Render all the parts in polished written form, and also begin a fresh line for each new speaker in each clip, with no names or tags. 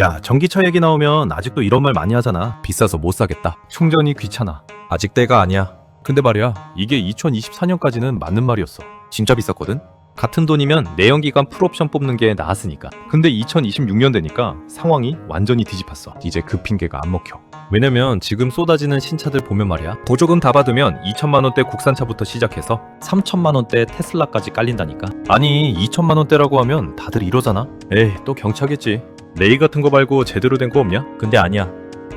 야, 전기차 얘기 나오면 아직도 이런 말 많이 하잖아. 비싸서 못 사겠다. 충전이 귀찮아. 아직 때가 아니야. 근데 말이야, 이게 2024년까지는 맞는 말이었어. 진짜 비쌌거든? 같은 돈이면 내연기관 풀옵션 뽑는 게 나았으니까. 근데 2026년 되니까 상황이 완전히 뒤집혔어. 이제 그 핑계가 안 먹혀. 왜냐면 지금 쏟아지는 신차들 보면 말이야, 보조금 다 받으면 2천만 원대 국산차부터 시작해서 3천만 원대 테슬라까지 깔린다니까. 아니, 2천만 원대라고 하면 다들 이러잖아. 에이, 또 경차겠지. 레이 같은 거 말고 제대로 된 거 없냐? 근데 아니야.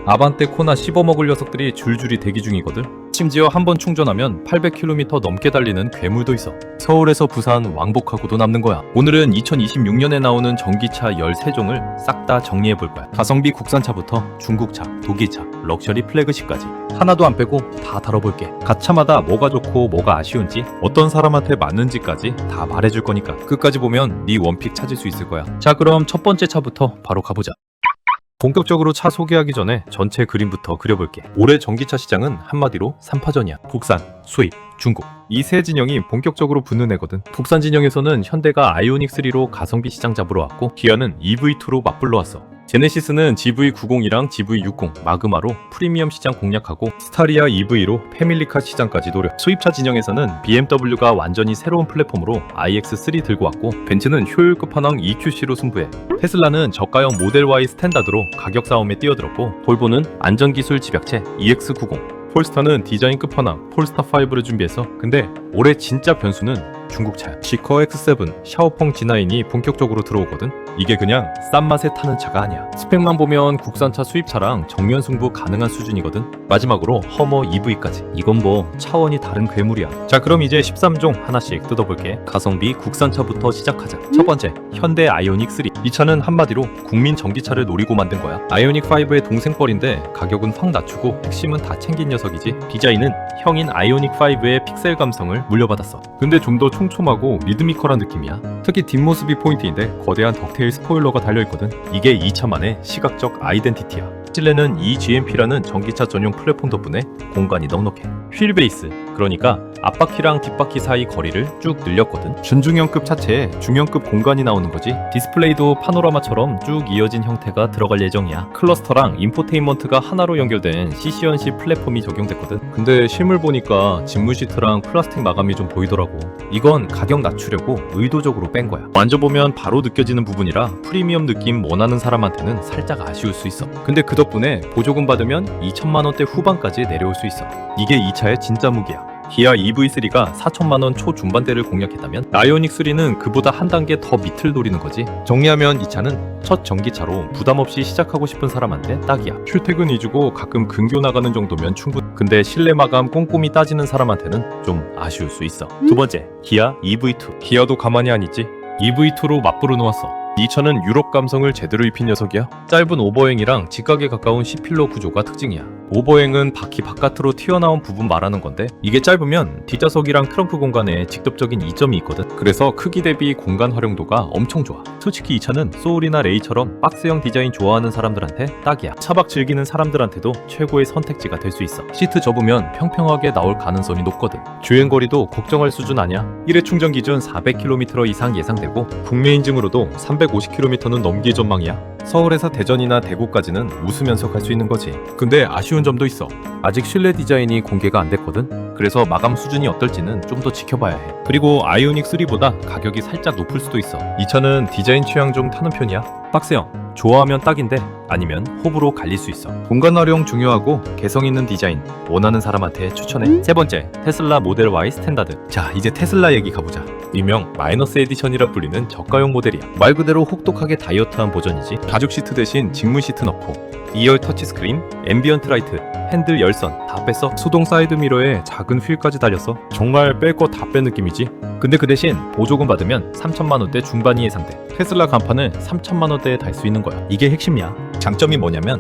아반떼 코나 씹어먹을 녀석들이 줄줄이 대기 중이거든. 심지어 한 번 충전하면 800km 넘게 달리는 괴물도 있어. 서울에서 부산 왕복하고도 남는 거야. 오늘은 2026년에 나오는 전기차 13종을 싹 다 정리해볼 거야. 가성비 국산차부터 중국차, 독일차, 럭셔리 플래그십까지 하나도 안 빼고 다 다뤄볼게. 각 차마다 뭐가 좋고 뭐가 아쉬운지, 어떤 사람한테 맞는지까지 다 말해줄 거니까 끝까지 보면 네 원픽 찾을 수 있을 거야. 자, 그럼 첫 번째 차부터 바로 가보자. 본격적으로 차 소개하기 전에 전체 그림부터 그려볼게. 올해 전기차 시장은 한마디로 3파전이야. 국산, 수입, 중국. 이 세 진영이 본격적으로 붙는 애거든. 국산 진영에서는 현대가 아이오닉3로 가성비 시장 잡으러 왔고, 기아는 EV2로 맞불러 왔어. 제네시스는 GV90이랑 GV60, 마그마로 프리미엄 시장 공략하고, 스타리아 EV로 패밀리카 시장까지 노려. 수입차 진영에서는 BMW가 완전히 새로운 플랫폼으로 iX3 들고 왔고, 벤츠는 효율 끝판왕 EQC로 승부해. 테슬라는 저가형 모델 Y 스탠다드로 가격 싸움에 뛰어들었고, 볼보는 안전기술 집약체 EX90, 폴스타는 디자인 끝판왕 폴스타5를 준비해서. 근데 올해 진짜 변수는 중국차야. 지커 X7, 샤오펑 G9이 본격적으로 들어오거든. 이게 그냥 싼 맛에 타는 차가 아니야. 스펙만 보면 국산차 수입차랑 정면 승부 가능한 수준이거든. 마지막으로 허머 EV까지. 이건 뭐 차원이 다른 괴물이야. 자, 그럼 이제 13종 하나씩 뜯어볼게. 가성비 국산차부터 시작하자. 첫 번째, 현대 아이오닉3. 이 차는 한마디로 국민 전기차를 노리고 만든 거야. 아이오닉5의 동생뻘인데 가격은 확 낮추고 핵심은 다 챙긴 녀석이지. 디자인은 형인 아이오닉5의 픽셀 감성을 물려받았어. 근데 좀 더 촘촘하고 리드미컬한 느낌이야. 특히 뒷모습이 포인트인데 거대한 덕테일 스포일러가 달려있거든. 이게 이 차만의 시각적 아이덴티티야. 실내는 eGMP라는 전기차 전용 플랫폼 덕분에 공간이 넉넉해. 휠 베이스, 그러니까 앞바퀴랑 뒷바퀴 사이 거리를 쭉 늘렸거든. 준중형급 차체에 중형급 공간이 나오는 거지. 디스플레이도 파노라마처럼 쭉 이어진 형태가 들어갈 예정이야. 클러스터랑 인포테인먼트가 하나로 연결된 CCNC 플랫폼이 적용됐거든. 근데 실물 보니까 진물 시트랑 플라스틱 마감이 좀 보이더라고. 이건 가격 낮추려고 의도적으로 뺀 거야. 만져보면 바로 느껴지는 부분이라 프리미엄 느낌 원하는 사람한테는 살짝 아쉬울 수 있어. 근데 그 덕분에 보조금 받으면 2천만 원대 후반까지 내려올 수 있어. 이게 이 차의 진짜 무기야. 기아 EV3가 4천만 원 초중반대를 공략했다면 아이오닉3는 그보다 한 단계 더 밑을 노리는 거지. 정리하면 이 차는 첫 전기차로 부담 없이 시작하고 싶은 사람한테 딱이야. 출퇴근 위주고 가끔 근교 나가는 정도면 충분. 근데 실내 마감 꼼꼼히 따지는 사람한테는 좀 아쉬울 수 있어. 두 번째, 기아 EV2. 기아도 가만히 안 있지. EV2로 맞불어 놓았어. 이 차는 유럽 감성을 제대로 입힌 녀석이야. 짧은 오버행이랑 직각에 가까운 C필러 구조가 특징이야. 오버행은 바퀴 바깥으로 튀어나온 부분 말하는 건데, 이게 짧으면 뒷좌석이랑 트렁크 공간에 직접적인 이점이 있거든. 그래서 크기 대비 공간 활용도가 엄청 좋아. 솔직히 이 차는 소울이나 레이처럼 박스형 디자인 좋아하는 사람들한테 딱이야. 차박 즐기는 사람들한테도 최고의 선택지가 될 수 있어. 시트 접으면 평평하게 나올 가능성이 높거든. 주행거리도 걱정할 수준 아니야. 1회 충전 기준 400km 이상 예상되고, 국내 인증으로도 350km는 넘길 전망이야. 서울에서 대전이나 대구까지는 웃으면서 갈 수 있는 거지. 근데 아쉬운 점도 있어. 아직 실내 디자인이 공개가 안 됐거든. 그래서 마감 수준이 어떨지는 좀 더 지켜봐야 해. 그리고 아이오닉3보다 가격이 살짝 높을 수도 있어. 이 차는 디자인 취향 좀 타는 편이야. 박스형, 좋아하면 딱인데 아니면 호불호 갈릴 수 있어. 공간 활용 중요하고 개성 있는 디자인 원하는 사람한테 추천해. 세 번째, 테슬라 모델 Y 스탠다드. 자, 이제 테슬라 얘기 가보자. 일명 마이너스 에디션이라 불리는 저가형 모델이야. 말 그대로 혹독하게 다이어트한 버전이지. 가죽 시트 대신 직물 시트 넣고 2열 터치스크린, 앰비언트 라이트, 핸들 열선 다 뺐어. 수동 사이드 미러에 작은 휠까지 달렸어. 정말 뺄 거 다 뺀 느낌이지. 근데 그 대신 보조금 받으면 3천만 원대 중반이 예상돼. 테슬라 간판을 3천만 원대에 달 수 있는 거야. 이게 핵심이야. 장점이 뭐냐면,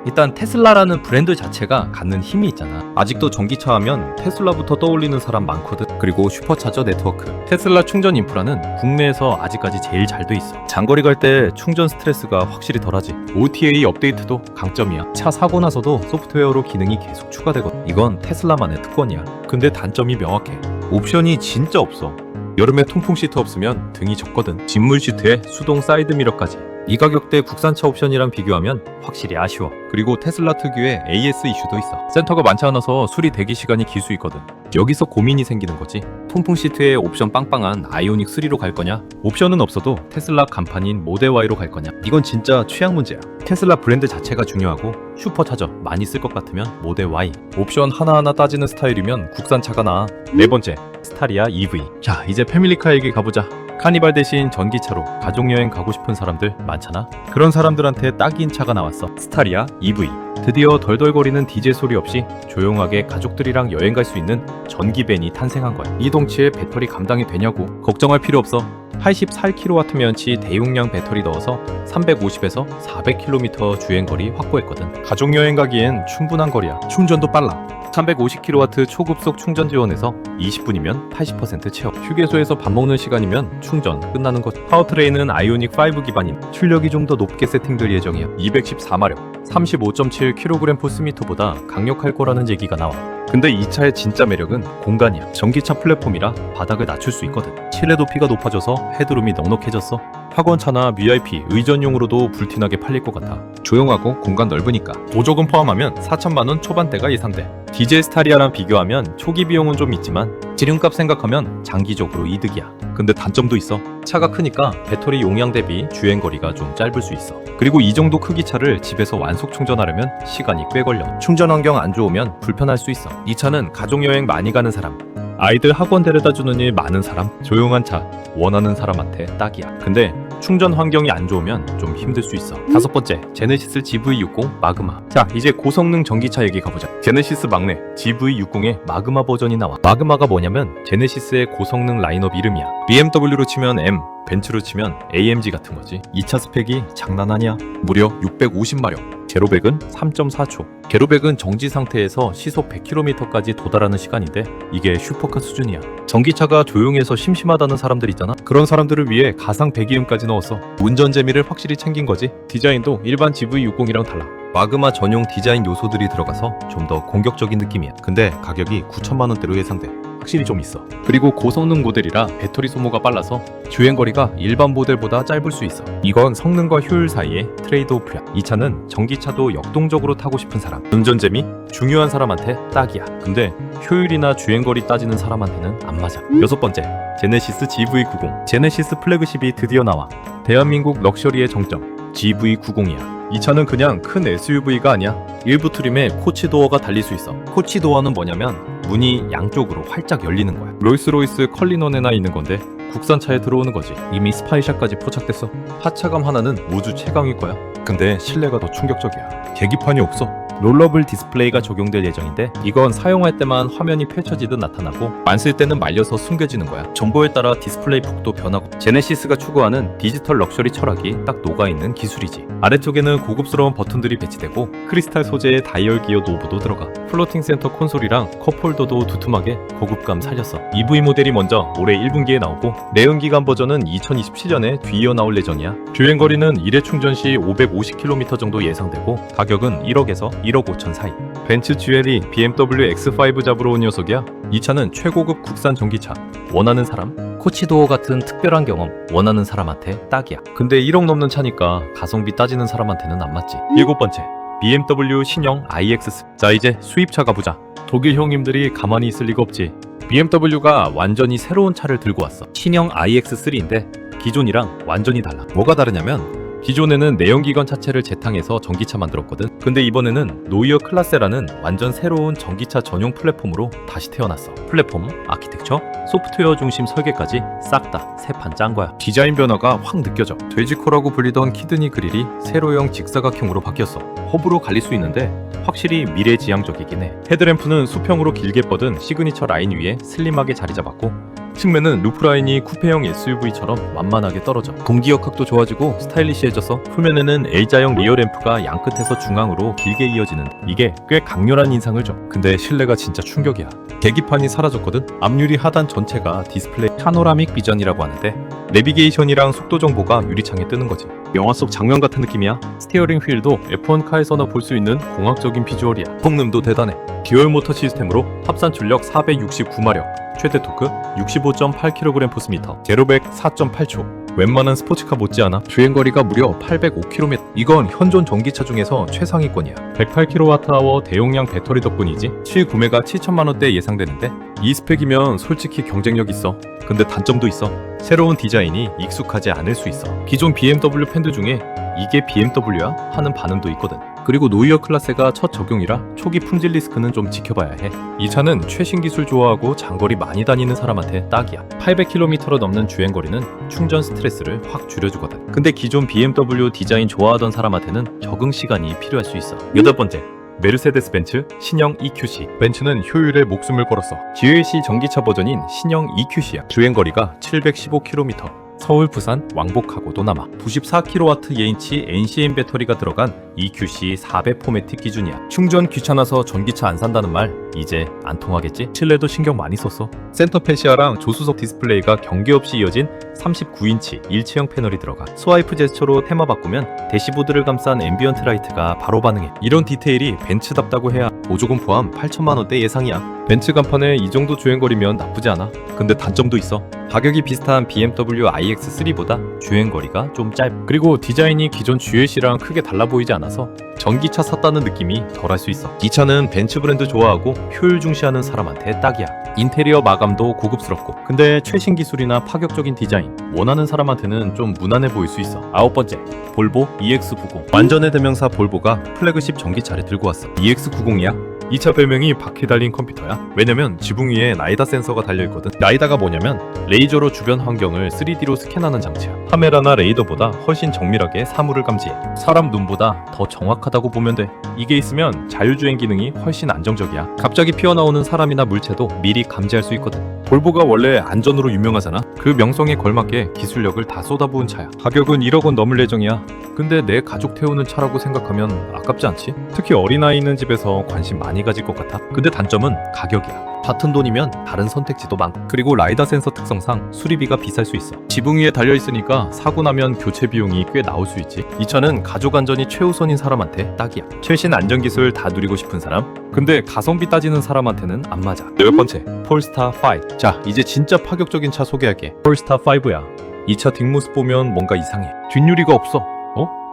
일단 테슬라라는 브랜드 자체가 갖는 힘이 있잖아. 아직도 전기차 하면 테슬라부터 떠올리는 사람 많거든. 그리고 슈퍼차저 네트워크. 테슬라 충전 인프라는 국내에서 아직까지 제일 잘 돼 있어. 장거리 갈 때 충전 스트레스가 확실히 덜하지. OTA 업데이트도 강점이야. 차 사고 나서도 소프트웨어로 기능이 계속 추가되거든. 이건 테슬라만의 특권이야. 근데 단점이 명확해. 옵션이 진짜 없어. 여름에 통풍 시트 없으면 등이 젖거든. 진물 시트에 수동 사이드 미러까지. 이 가격대 국산차 옵션이랑 비교하면 확실히 아쉬워. 그리고 테슬라 특유의 AS 이슈도 있어. 센터가 많지 않아서 수리 대기 시간이 길 수 있거든. 여기서 고민이 생기는 거지. 통풍 시트에 옵션 빵빵한 아이오닉 3로 갈 거냐? 옵션은 없어도 테슬라 간판인 모델 Y로 갈 거냐? 이건 진짜 취향 문제야. 테슬라 브랜드 자체가 중요하고 슈퍼차저 많이 쓸 것 같으면 모델 Y. 옵션 하나하나 따지는 스타일이면 국산차가 나아. 네 번째, 스타리아 EV. 자, 이제 패밀리카 얘기 가보자. 카니발 대신 전기차로 가족여행 가고 싶은 사람들 많잖아. 그런 사람들한테 딱인 차가 나왔어. 스타리아 EV. 드디어 덜덜거리는 디젤 소리 없이 조용하게 가족들이랑 여행 갈 수 있는 전기밴이 탄생한 거야. 이 덩치에 배터리 감당이 되냐고 걱정할 필요 없어. 88kW면치 대용량 배터리 넣어서 350에서 400km 주행거리 확보했거든. 가족여행 가기엔 충분한 거리야. 충전도 빨라. 350kW 초급속 충전 지원에서 20분이면 80% 채워. 휴게소에서 밥 먹는 시간이면 충전 끝나는 것. 파워트레인은 아이오닉 5 기반인 출력이 좀 더 높게 세팅될 예정이야. 214마력, 35.7kg 포스미터보다 강력할 거라는 얘기가 나와. 근데 이 차의 진짜 매력은 공간이야. 전기차 플랫폼이라 바닥을 낮출 수 있거든. 실내 높이가 높아져서 헤드룸이 넉넉해졌어. 학원차나 VIP, 의전용으로도 불티나게 팔릴 것 같아. 조용하고 공간 넓으니까. 보조금 포함하면 4천만 원 초반대가 예상돼. 디젤 스타리아랑 비교하면 초기 비용은 좀 있지만 기름값 생각하면 장기적으로 이득이야. 근데 단점도 있어. 차가 크니까 배터리 용량 대비 주행거리가 좀 짧을 수 있어. 그리고 이 정도 크기 차를 집에서 완속 충전하려면 시간이 꽤 걸려. 충전 환경 안 좋으면 불편할 수 있어. 이 차는 가족여행 많이 가는 사람, 아이들 학원 데려다 주는 일 많은 사람, 조용한 차 원하는 사람한테 딱이야. 근데 충전 환경이 안 좋으면 좀 힘들 수 있어. 다섯 번째, 제네시스 GV60 마그마. 자, 이제 고성능 전기차 얘기 가보자. 제네시스 막내 GV60의 마그마 버전이 나와. 마그마가 뭐냐면 제네시스의 고성능 라인업 이름이야. BMW로 치면 M, 벤츠로 치면 AMG 같은 거지. 이 차 스펙이 장난 아니야. 무려 650마력. 제로백은 3.4초. 제로백은 정지 상태에서 시속 100km까지 도달하는 시간인데 이게 슈퍼카 수준이야. 전기차가 조용해서 심심하다는 사람들 있잖아. 그런 사람들을 위해 가상 배기음까지 넣었어. 운전 재미를 확실히 챙긴 거지. 디자인도 일반 GV60이랑 달라. 마그마 전용 디자인 요소들이 들어가서 좀 더 공격적인 느낌이야. 근데 가격이 9천만 원대로 예상돼. 확실히 좀 있어. 그리고 고성능 모델이라 배터리 소모가 빨라서 주행거리가 일반 모델보다 짧을 수 있어. 이건 성능과 효율 사이의 트레이드오프야. 이 차는 전기차도 역동적으로 타고 싶은 사람, 운전 재미 중요한 사람한테 딱이야. 근데 효율이나 주행거리 따지는 사람한테는 안 맞아. 여섯 번째, 제네시스 GV90. 제네시스 플래그십이 드디어 나와. 대한민국 럭셔리의 정점, GV90이야. 이 차는 그냥 큰 SUV가 아니야. 일부 트림에 코치도어가 달릴 수 있어. 코치도어는 뭐냐면 문이 양쪽으로 활짝 열리는 거야. 롤스로이스 컬리넌에나 있는 건데 국산차에 들어오는 거지. 이미 스파이샷까지 포착됐어. 하차감 하나는 우주 최강일 거야. 근데 실내가 더 충격적이야. 계기판이 없어. 롤러블 디스플레이가 적용될 예정인데 이건 사용할 때만 화면이 펼쳐지듯 나타나고 안 쓸 때는 말려서 숨겨지는 거야. 정보에 따라 디스플레이 폭도 변하고. 제네시스가 추구하는 디지털 럭셔리 철학이 딱 녹아있는 기술이지. 아래쪽에는 고급스러운 버튼들이 배치되고 크리스탈 소재의 다이얼 기어 노브도 들어가. 플로팅 센터 콘솔이랑 컵홀더도 두툼하게 고급감 살렸어. EV 모델이 먼저 올해 1분기에 나오고 내연기관 버전은 2027년에 뒤이어 나올 예정이야. 주행거리는 1회 충전 시 550km 정도 예상되고 가격은 1억에서 1억 5천 사이. 벤츠 GLE BMW X5 잡으러 온 녀석이야. 이 차는 최고급 국산 전기차. 원하는 사람? 코치도어 같은 특별한 경험 원하는 사람한테 딱이야. 근데 1억 넘는 차니까 가성비 따지는 사람한테는 안 맞지. 일곱 번째, BMW 신형 iX3. 자, 이제 수입차 가보자. 독일 형님들이 가만히 있을 리가 없지. BMW가 완전히 새로운 차를 들고 왔어. 신형 iX3인데 기존이랑 완전히 달라. 뭐가 다르냐면 기존에는 내연기관 차체를 재탕해서 전기차 만들었거든. 근데 이번에는 노이어 클라세라는 완전 새로운 전기차 전용 플랫폼으로 다시 태어났어. 플랫폼, 아키텍처, 소프트웨어 중심 설계까지 싹 다 새 판 짠 거야. 디자인 변화가 확 느껴져. 돼지코라고 불리던 키드니 그릴이 세로형 직사각형으로 바뀌었어. 허브로 갈릴 수 있는데 확실히 미래지향적이긴 해. 헤드램프는 수평으로 길게 뻗은 시그니처 라인 위에 슬림하게 자리 잡았고 측면은 루프라인이 쿠페형 SUV처럼 완만하게 떨어져. 공기역학도 좋아지고 스타일리시해져서 후면에는 A자형 리어램프가 양끝에서 중앙으로 길게 이어지는 이게 꽤 강렬한 인상을 줘. 근데 실내가 진짜 충격이야. 계기판이 사라졌거든. 앞유리 하단 전체가 디스플레이 파노라믹 비전이라고 하는데 내비게이션이랑 속도 정보가 유리창에 뜨는 거지. 영화 속 장면 같은 느낌이야. 스티어링 휠도 F1카에서나 볼 수 있는 공학적인 비주얼이야. 성능도 대단해. 듀얼 모터 시스템으로 합산 출력 469마력, 최대 토크 65.8kgm/m, 제로백 4.8초, 웬만한 스포츠카 못지않아. 주행거리가 무려 805km. 이건 현존 전기차 중에서 최상위권이야. 108kWh 대용량 배터리 덕분이지. 실구매가 7천만 원대 예상되는데 이 스펙이면 솔직히 경쟁력 있어. 근데 단점도 있어. 새로운 디자인이 익숙하지 않을 수 있어. 기존 BMW 팬들 중에 이게 BMW야? 하는 반응도 있거든. 그리고 노이어 클라세가 첫 적용이라 초기 품질 리스크는 좀 지켜봐야 해. 이 차는 최신 기술 좋아하고 장거리 많이 다니는 사람한테 딱이야. 800km로 넘는 주행거리는 충전 스트레스를 확 줄여주거든. 근데 기존 BMW 디자인 좋아하던 사람한테는 적응 시간이 필요할 수 있어. 여덟 번째, 메르세데스 벤츠 신형 EQC. 벤츠는 효율에 목숨을 걸었어. GLC 전기차 버전인 신형 EQC야. 주행거리가 715km. 서울, 부산, 왕복하고도 남아. 94kW 예인치 NCM 배터리가 들어간 EQC 400 포매틱 기준이야. 충전 귀찮아서 전기차 안 산다는 말 이제 안 통하겠지? 실내도 신경 많이 썼어. 센터 패시아랑 조수석 디스플레이가 경계 없이 이어진 39인치 일체형 패널이 들어가. 스와이프 제스처로 테마 바꾸면 대시보드를 감싼 앰비언트 라이트가 바로 반응해. 이런 디테일이 벤츠답다고 해야 보조금 포함 8천만 원대 예상이야. 벤츠 간판에 이 정도 주행거리면 나쁘지 않아. 근데 단점도 있어. 가격이 비슷한 BMW iX3보다 주행거리가 좀 짧아. 그리고 디자인이 기존 GLC랑 크게 달라 보이지 않아서 전기차 샀다는 느낌이 덜할 수 있어. 이 차는 벤츠 브랜드 좋아하고 효율 중시하는 사람한테 딱이야. 인테리어 마감도 고급스럽고. 근데 최신 기술이나 파격적인 디자인 원하는 사람한테는 좀 무난해 보일 수 있어. 아홉 번째, 볼보 EX90. 완전의 대명사 볼보가 플래그십 전기차를 들고 왔어. EX90이야. 이 차 별명이 바퀴 달린 컴퓨터야. 왜냐면 지붕 위에 라이다 센서가 달려있거든. 라이다가 뭐냐면 레이저로 주변 환경을 3D로 스캔하는 장치야. 카메라나 레이더보다 훨씬 정밀하게 사물을 감지해. 사람 눈보다 더 정확하다고 보면 돼. 이게 있으면 자율주행 기능이 훨씬 안정적이야. 갑자기 피어나오는 사람이나 물체도 미리 감지할 수 있거든. 볼보가 원래 안전으로 유명하잖아. 그 명성에 걸맞게 기술력을 다 쏟아부은 차야. 가격은 1억 원 넘을 예정이야. 근데 내 가족 태우는 차라고 생각하면 아깝지 않지? 특히 어린아이 있는 집에서 관심 많이 가질 것 같아. 근데 단점은 가격이야. 같은 돈이면 다른 선택지도 많고. 그리고 라이다 센서 특성상 수리비가 비쌀 수 있어. 지붕 위에 달려있으니까 사고 나면 교체 비용이 꽤 나올 수 있지. 이 차는 가족 안전이 최우선인 사람한테 딱이야. 최신 안전기술 다 누리고 싶은 사람? 근데 가성비 따지는 사람한테는 안 맞아. 네 번째, 폴스타 5. 자, 이제 진짜 파격적인 차 소개할게. 폴스타 5야. 이 차 뒷모습 보면 뭔가 이상해. 뒷유리가 없어.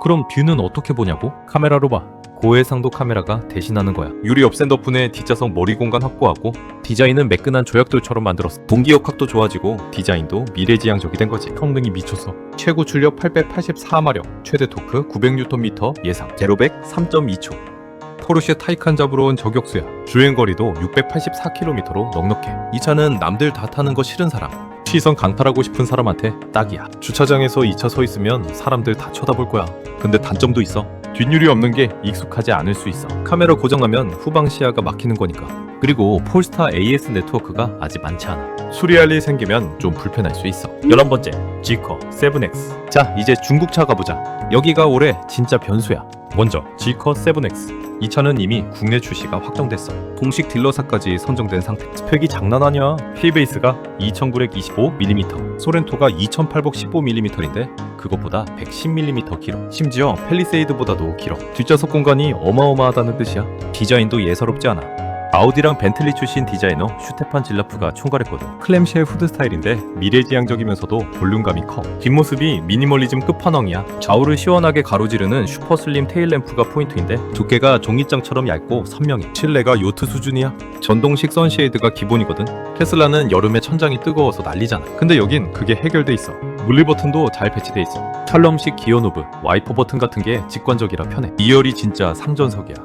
그럼 뒤는 어떻게 보냐고? 카메라로 봐. 고해상도 카메라가 대신하는 거야. 유리 없앤 덕분에 뒷좌석 머리 공간 확보하고 디자인은 매끈한 조약돌처럼 만들었어. 동기역학도 좋아지고 디자인도 미래지향적이 된 거지. 성능이 미쳤어. 최고 출력 884마력, 최대 토크 900Nm 예상. 제로 100 3.2초. 포르쉐 타이칸 잡으러 온 저격수야. 주행거리도 684km로 넉넉해. 이 차는 남들 다 타는 거 싫은 사람, 시선 강탈하고 싶은 사람한테 딱이야. 주차장에서 이 차 서 있으면 사람들 다 쳐다볼 거야. 근데 단점도 있어. 뒷유리 없는 게 익숙하지 않을 수 있어. 카메라 고장나면 후방 시야가 막히는 거니까. 그리고 폴스타 AS 네트워크가 아직 많지 않아. 수리할 일 생기면 좀 불편할 수 있어. 11번째, 지커 7X. 자, 이제 중국차 가보자. 여기가 올해 진짜 변수야. 먼저 지커 7X. 이 차는 이미 국내 출시가 확정됐어. 공식 딜러사까지 선정된 상태. 스펙이 장난 아니야. 휠베이스가 2925mm, 소렌토가 2815mm인데 그것보다 110mm 길어. 심지어 팰리세이드보다도 길어. 뒷좌석 공간이 어마어마하다는 뜻이야. 디자인도 예사롭지 않아. 아우디랑 벤틀리 출신 디자이너 슈테판 질라프가 총괄했거든. 클램쉘 후드 스타일인데 미래지향적이면서도 볼륨감이 커. 뒷모습이 미니멀리즘 끝판왕이야. 좌우를 시원하게 가로지르는 슈퍼슬림 테일램프가 포인트인데 두께가 종이장처럼 얇고 선명해. 실내가 요트 수준이야. 전동식 선쉐이드가 기본이거든. 테슬라는 여름에 천장이 뜨거워서 난리잖아. 근데 여긴 그게 해결돼 있어. 물리 버튼도 잘 배치돼 있어. 샬롬식 기어 노브, 와이퍼 버튼 같은 게 직관적이라 편해. 2열이 진짜 상전석이야.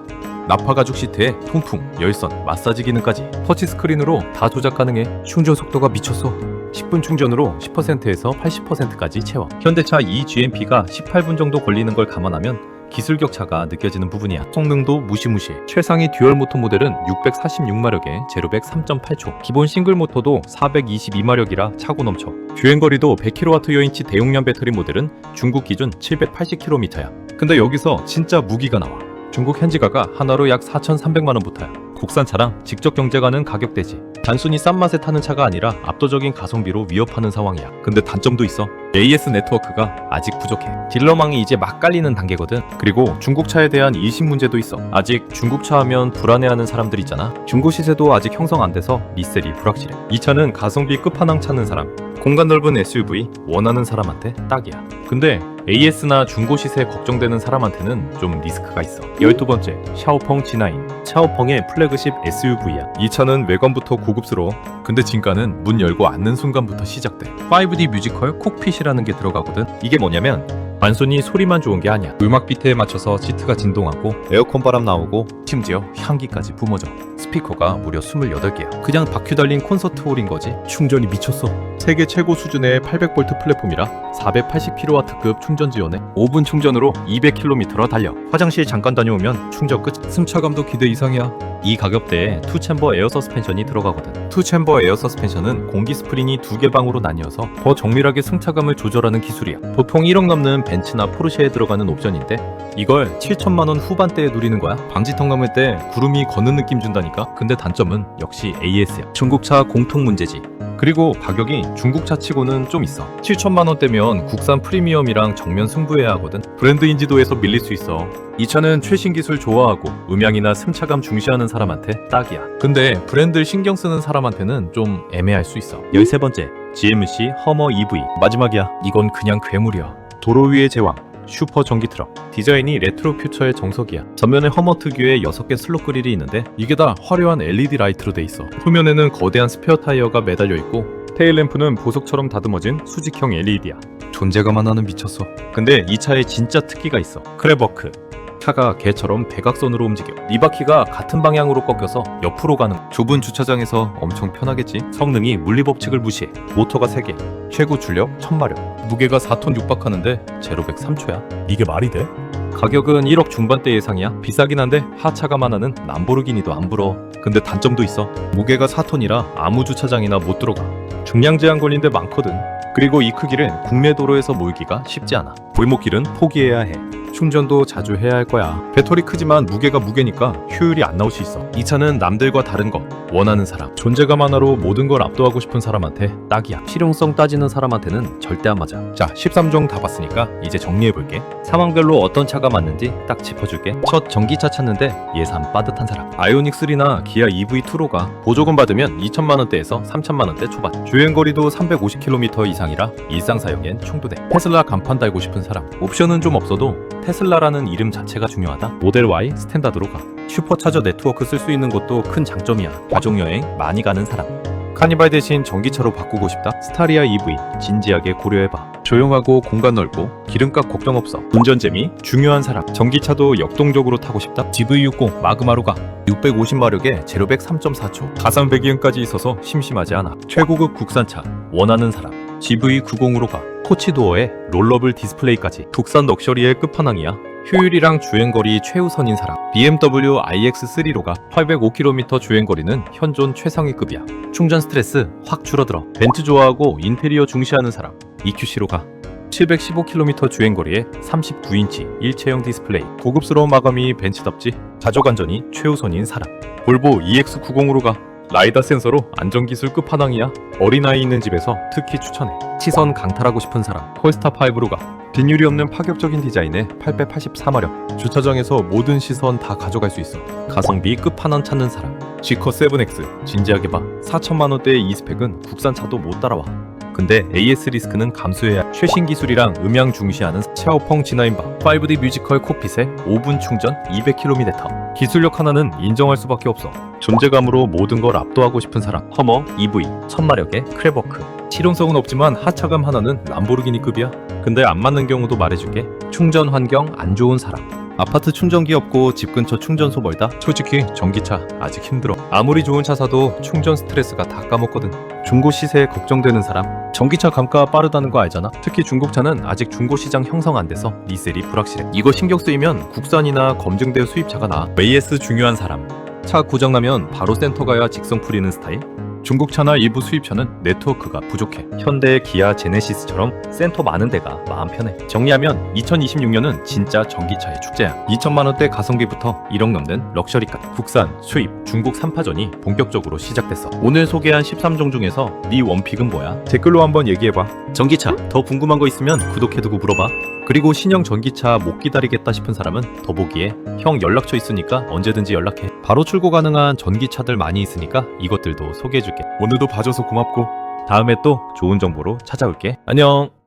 나파 가죽 시트에 통풍, 열선, 마사지 기능까지 터치 스크린으로 다 조작 가능해. 충전 속도가 미쳤어. 10분 충전으로 10%에서 80%까지 채워. 현대차 eGMP가 18분 정도 걸리는 걸 감안하면 기술 격차가 느껴지는 부분이야. 성능도 무시무시해. 최상위 듀얼 모터 모델은 646마력에 제로 100 3.8초. 기본 싱글 모터도 422마력이라 차고 넘쳐. 주행거리도 100kWh인치 대용량 배터리 모델은 중국 기준 780km야. 근데 여기서 진짜 무기가 나와. 중국 현지가가 하나로 약 4,300만원부터야. 국산차랑 직접 경쟁하는 가격대지. 단순히 싼 맛에 타는 차가 아니라 압도적인 가성비로 위협하는 상황이야. 근데 단점도 있어. AS 네트워크가 아직 부족해. 딜러망이 이제 막 깔리는 단계거든. 그리고 중국차에 대한 인식 문제도 있어. 아직 중국차 하면 불안해하는 사람들 있잖아. 중고 시세도 아직 형성 안 돼서 리셀이 불확실해. 이 차는 가성비 끝판왕 찾는 사람, 공간 넓은 SUV 원하는 사람한테 딱이야. 근데 AS나 중고 시세 걱정되는 사람한테는 좀 리스크가 있어. 12번째, 샤오펑 G9. 샤오펑의 플래그십 SUV야. 이 차는 외관부터 고급스러워. 근데 진가는 문 열고 앉는 순간부터 시작돼. 5D 뮤지컬 콕핏이라는 게 들어가거든. 이게 뭐냐면 단순히 소리만 좋은 게 아니야. 음악 비트에 맞춰서 시트가 진동하고 에어컨 바람 나오고 심지어 향기까지 뿜어져. 스피커가 무려 28개야. 그냥 바퀴 달린 콘서트홀인 거지. 충전이 미쳤어. 세계 최고 수준의 800V 플랫폼이라 480kW급 충전 지원에 5분 충전으로 200km를 달려. 화장실 잠깐 다녀오면 충전 끝. 승차감도 기대 이상이야. 이 가격대에 투챔버 에어 서스펜션이 들어가거든. 투챔버 에어 서스펜션은 공기 스프링이 2개 방으로 나뉘어서 더 정밀하게 승차감을 조절하는 기술이야. 보통 1억 넘는 벤츠나 포르쉐에 들어가는 옵션인데 이걸 7천만 원 후반대에 누리는 거야. 방지턱 넘을 때 구름이 걷는 느낌 준다니까. 근데 단점은 역시 AS야. 중국차 공통 문제지. 그리고 가격이 중국차 치고는 좀 있어. 7천만 원대면 국산 프리미엄이랑 정면 승부해야 하거든. 브랜드 인지도에서 밀릴 수 있어. 이 차는 최신 기술 좋아하고 음향이나 승차감 중시하는 사람한테 딱이야. 근데 브랜드 신경 쓰는 사람한테는 좀 애매할 수 있어. 13번째, GMC 허머 EV. 마지막이야. 이건 그냥 괴물이야. 도로 위의 제왕. 슈퍼 전기 트럭. 디자인이 레트로 퓨처의 정석이야. 전면에 허머 특유의 6개 슬롯 그릴이 있는데 이게 다 화려한 LED 라이트로 돼 있어. 후면에는 거대한 스페어 타이어가 매달려 있고 테일 램프는 보석처럼 다듬어진 수직형 LED야. 존재감 하나는 미쳤어. 근데 이 차에 진짜 특기가 있어. 크레버크. 차가 개처럼 대각선으로 움직여. 네 바퀴가 같은 방향으로 꺾여서 옆으로 가는. 좁은 주차장에서 엄청 편하겠지. 성능이 물리법칙을 무시해. 모터가 3개. 최고 출력 1000마력. 무게가 4톤 육박하는데 제로백 3초야. 이게 말이 돼? 가격은 1억 중반대 예상이야. 비싸긴 한데 하차감 하나는 람보르기니도 안 부러워. 근데 단점도 있어. 무게가 4톤이라 아무 주차장이나 못 들어가. 중량 제한 걸린 데 많거든. 그리고 이 크기를 국내 도로에서 몰기가 쉽지 않아. 골목길은 포기해야 해. 충전도 자주 해야 할 거야. 배터리 크지만 무게가 무게니까 효율이 안 나올 수 있어. 이 차는 남들과 다른 거 원하는 사람, 존재감 하나로 모든 걸 압도하고 싶은 사람한테 딱이야. 실용성 따지는 사람한테는 절대 안 맞아. 자, 13종 다 봤으니까 이제 정리해볼게. 상황별로 어떤 차가 맞는지 딱 짚어줄게. 첫 전기차 찾는데 예산 빠듯한 사람. 아이오닉3나 기아 EV 투로가 보조금 받으면 2천만 원대에서 3천만 원대 초반. 주행거리도 350km 이상이라 일상 사용엔 충분해. 테슬라 간판 달고 싶은 사람. 옵션은 좀 없어도 테슬라라는 이름 자체가 중요하다. 모델 Y 스탠다드로 가. 슈퍼차저 네트워크 쓸 수 있는 것도 큰 장점이야. 가족여행 많이 가는 사람. 카니발 대신 전기차로 바꾸고 싶다. 스타리아 EV 진지하게 고려해봐. 조용하고 공간 넓고 기름값 걱정 없어. 운전 재미 중요한 사람. 전기차도 역동적으로 타고 싶다. GV60 마그마로 가. 650마력에 제로백 3.4초. 가상 배기음까지 있어서 심심하지 않아. 최고급 국산차 원하는 사람. GV90으로 가. 코치도어에 롤러블 디스플레이까지. 국산 럭셔리의 끝판왕이야. 효율이랑 주행거리 최우선인 사람. BMW iX3로 가. 805km 주행거리는 현존 최상위급이야. 충전 스트레스 확 줄어들어. 벤츠 좋아하고 인테리어 중시하는 사람. EQC로 가. 715km 주행거리에 39인치 일체형 디스플레이. 고급스러운 마감이 벤츠답지. 자족 안전이 최우선인 사람. 볼보 EX90으로 가. 라이다 센서로 안전기술 끝판왕이야. 어린아이 있는 집에서 특히 추천해. 시선 강탈하고 싶은 사람. 폴스타5로 가. 빈율이 없는 파격적인 디자인에 884마력. 주차장에서 모든 시선 다 가져갈 수 있어. 가성비 끝판왕 찾는 사람. G커 7X 진지하게 봐. 4천만 원대의 이 스펙은 국산차도 못 따라와. 근데 AS 리스크는 감수해야. 최신 기술이랑 음향 중시하는 샤오펑 G9 바. 5D 뮤지컬 콕핏에 5분 충전 200km. 기술력 하나는 인정할 수밖에 없어. 존재감으로 모든 걸 압도하고 싶은 사람. 허머 EV 1000마력의 크레버크. 실용성은 없지만 하차감 하나는 람보르기니급이야. 근데 안 맞는 경우도 말해줄게. 충전 환경 안 좋은 사람. 아파트 충전기 없고 집 근처 충전소 멀다? 솔직히 전기차 아직 힘들어. 아무리 좋은 차 사도 충전 스트레스가 다 까먹거든. 중고 시세에 걱정되는 사람. 전기차 감가 빠르다는 거 알잖아. 특히 중국차는 아직 중고 시장 형성 안 돼서 리셀이 불확실해. 이거 신경 쓰이면 국산이나 검증된 수입차가 나아. AS 중요한 사람. 차 고장나면 바로 센터 가야 직성 풀리는 스타일. 중국차나 일부 수입차는 네트워크가 부족해. 현대, 기아, 제네시스처럼 센터 많은 데가 마음 편해. 정리하면 2026년은 진짜 전기차의 축제야. 2천만 원대 가성비부터 1억 넘는 럭셔리까지. 국산, 수입, 중국 3파전이 본격적으로 시작됐어. 오늘 소개한 13종 중에서 네 원픽은 뭐야? 댓글로 한번 얘기해봐. 전기차 더 궁금한 거 있으면 구독해두고 물어봐. 그리고 신형 전기차 못 기다리겠다 싶은 사람은 더보기에 형 연락처 있으니까 언제든지 연락해. 바로 출고 가능한 전기차들 많이 있으니까 이것들도 소개해줄게. 오늘도 봐줘서 고맙고 다음에 또 좋은 정보로 찾아올게. 안녕.